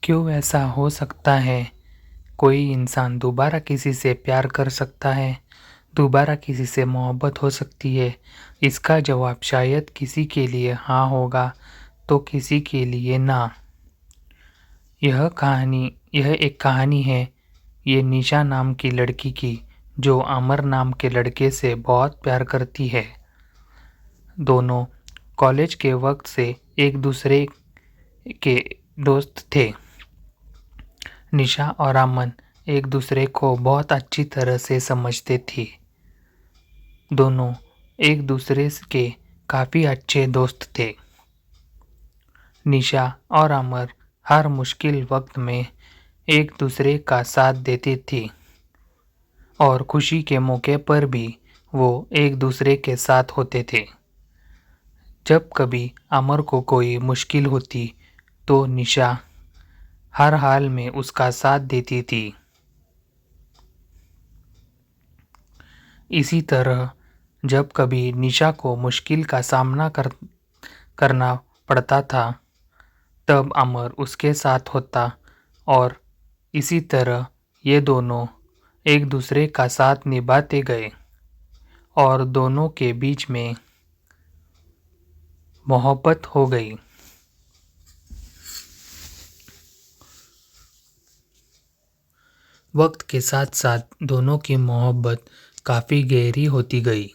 क्यों ऐसा हो सकता है? कोई इंसान दोबारा किसी से प्यार कर सकता है, दोबारा किसी से मोहब्बत हो सकती है। इसका जवाब शायद किसी के लिए हाँ होगा तो किसी के लिए ना। यह एक कहानी है ये निशा नाम की लड़की की, जो अमर नाम के लड़के से बहुत प्यार करती है। दोनों कॉलेज के वक्त से एक दूसरे के दोस्त थे। निशा और अमन एक दूसरे को बहुत अच्छी तरह से समझते थे। दोनों एक दूसरे के काफ़ी अच्छे दोस्त थे। निशा और अमर हर मुश्किल वक्त में एक दूसरे का साथ देती थी और खुशी के मौके पर भी वो एक दूसरे के साथ होते थे। जब कभी अमर को कोई मुश्किल होती तो निशा हर हाल में उसका साथ देती थी। इसी तरह जब कभी निशा को मुश्किल का सामना करना पड़ता था तब अमर उसके साथ होता और इसी तरह ये दोनों एक दूसरे का साथ निभाते गए और दोनों के बीच में मोहब्बत हो गई। वक्त के साथ साथ दोनों की मोहब्बत काफ़ी गहरी होती गई।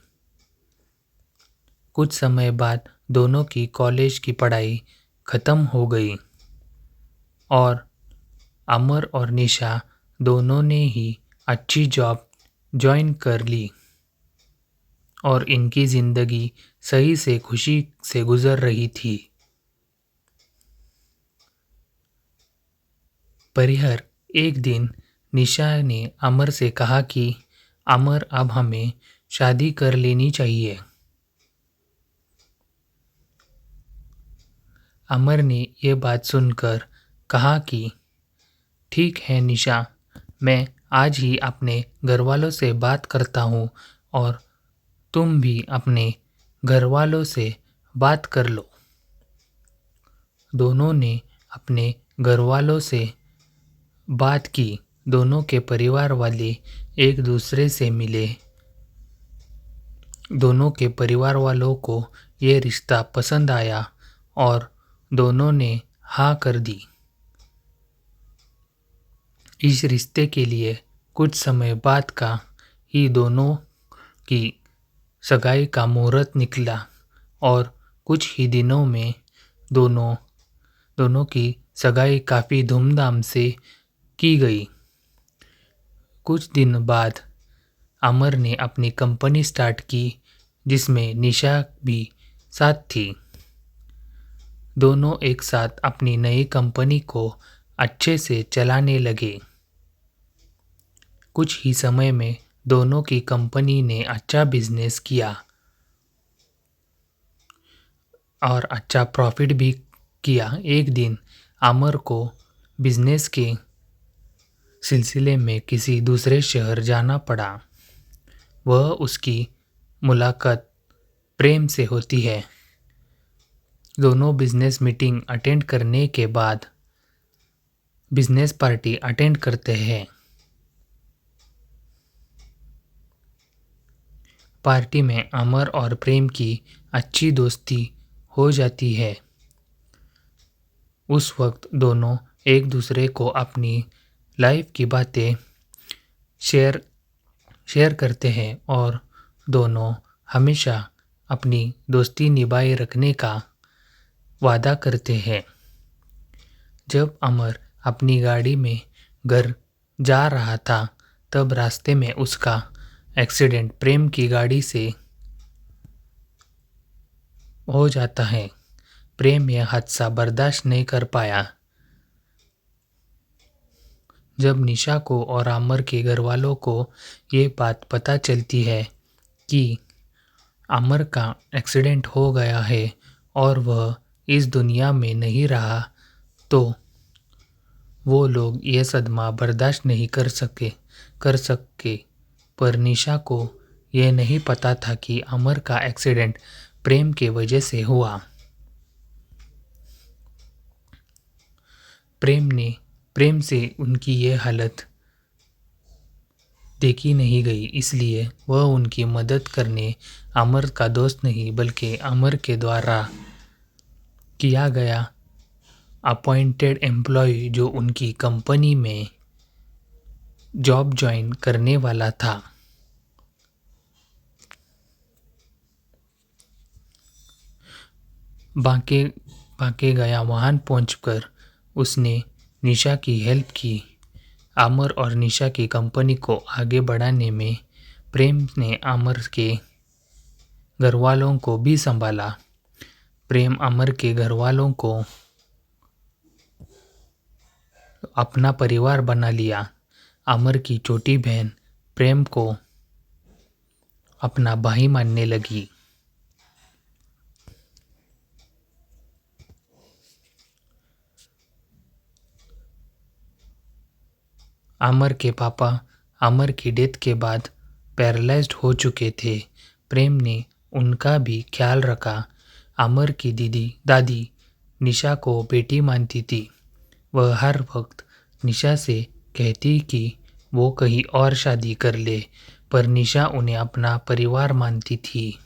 कुछ समय बाद दोनों की कॉलेज की पढ़ाई ख़त्म हो गई और अमर और निशा दोनों ने ही अच्छी जॉब ज्वाइन कर ली और इनकी ज़िंदगी सही से खुशी से गुजर रही थी। परिहर एक दिन निशा ने अमर से कहा कि अमर अब हमें शादी कर लेनी चाहिए। अमर ने यह बात सुनकर कहा कि ठीक है निशा, मैं आज ही अपने घर वालों से बात करता हूँ और तुम भी अपने घर वालों से बात कर लो। दोनों ने अपने घर वालों से बात की। दोनों के परिवार वाले एक दूसरे से मिले। दोनों के परिवार वालों को ये रिश्ता पसंद आया और दोनों ने हाँ कर दी। इस रिश्ते के लिए कुछ समय बाद का ही दोनों की सगाई का मुहूर्त निकला और कुछ ही दिनों में दोनों की सगाई काफ़ी धूमधाम से की गई। कुछ दिन बाद अमर ने अपनी कंपनी स्टार्ट की जिसमें निशा भी साथ थी। दोनों एक साथ अपनी नई कंपनी को अच्छे से चलाने लगे। कुछ ही समय में दोनों की कंपनी ने अच्छा बिजनेस किया और अच्छा प्रॉफिट भी किया। एक दिन अमर को बिजनेस के सिलसिले में किसी दूसरे शहर जाना पड़ा। वह उसकी मुलाकात प्रेम से होती है। दोनों बिजनेस मीटिंग अटेंड करने के बाद बिजनेस पार्टी अटेंड करते हैं। पार्टी में अमर और प्रेम की अच्छी दोस्ती हो जाती है। उस वक्त दोनों एक दूसरे को अपनी लाइफ की बातें शेयर करते हैं और दोनों हमेशा अपनी दोस्ती निभाए रखने का वादा करते हैं। जब अमर अपनी गाड़ी में घर जा रहा था तब रास्ते में उसका एक्सीडेंट प्रेम की गाड़ी से हो जाता है। प्रेम यह हादसा बर्दाश्त नहीं कर पाया। जब निशा को और अमर के घर वालों को ये बात पता चलती है कि अमर का एक्सीडेंट हो गया है और वह इस दुनिया में नहीं रहा तो वो लोग ये सदमा बर्दाश्त नहीं कर सके। पर निशा को ये नहीं पता था कि अमर का एक्सीडेंट प्रेम के वजह से हुआ। प्रेम से उनकी ये हालत देखी नहीं गई, इसलिए वह उनकी मदद करने अमर का दोस्त नहीं बल्कि अमर के द्वारा किया गया अपॉइंटेड एम्प्लॉय जो उनकी कंपनी में जॉब ज्वाइन करने वाला था। बांके बांके गया वहां पहुंचकर उसने निशा की हेल्प की। अमर और निशा की कंपनी को आगे बढ़ाने में प्रेम ने अमर के घरवालों को भी संभाला। प्रेम अमर के घरवालों को अपना परिवार बना लिया। अमर की छोटी बहन प्रेम को अपना भाई मानने लगी। अमर के पापा अमर की डेथ के बाद पैरालाइज्ड हो चुके थे। प्रेम ने उनका भी ख्याल रखा। अमर की दादी निशा को बेटी मानती थी। वह हर वक्त निशा से कहती कि वो कहीं और शादी कर ले, पर निशा उन्हें अपना परिवार मानती थी।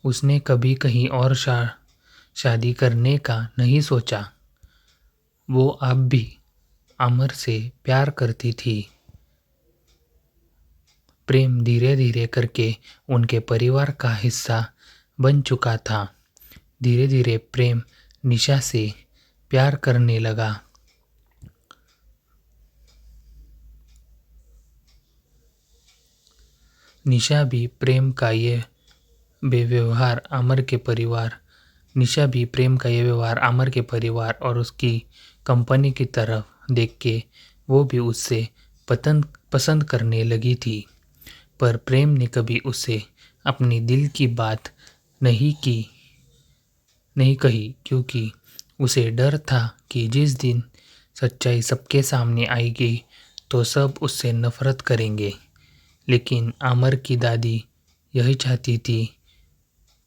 उसने कभी कहीं और शादी करने का नहीं सोचा। वो अब भी अमर से प्यार करती थी। प्रेम धीरे धीरे करके उनके परिवार का हिस्सा बन चुका था। धीरे धीरे प्रेम निशा से प्यार करने लगा। निशा भी प्रेम का ये व्यवहार अमर के परिवार और उसकी कंपनी की तरफ देख के वो भी उससे पसंद करने लगी थी। पर प्रेम ने कभी उसे अपनी दिल की बात नहीं कही, क्योंकि उसे डर था कि जिस दिन सच्चाई सबके सामने आएगी तो सब उससे नफरत करेंगे। लेकिन अमर की दादी यही चाहती थी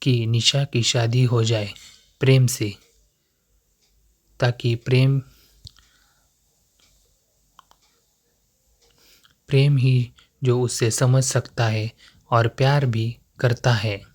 कि निशा की शादी हो जाए प्रेम से, ताकि प्रेम ही जो उससे समझ सकता है और प्यार भी करता है।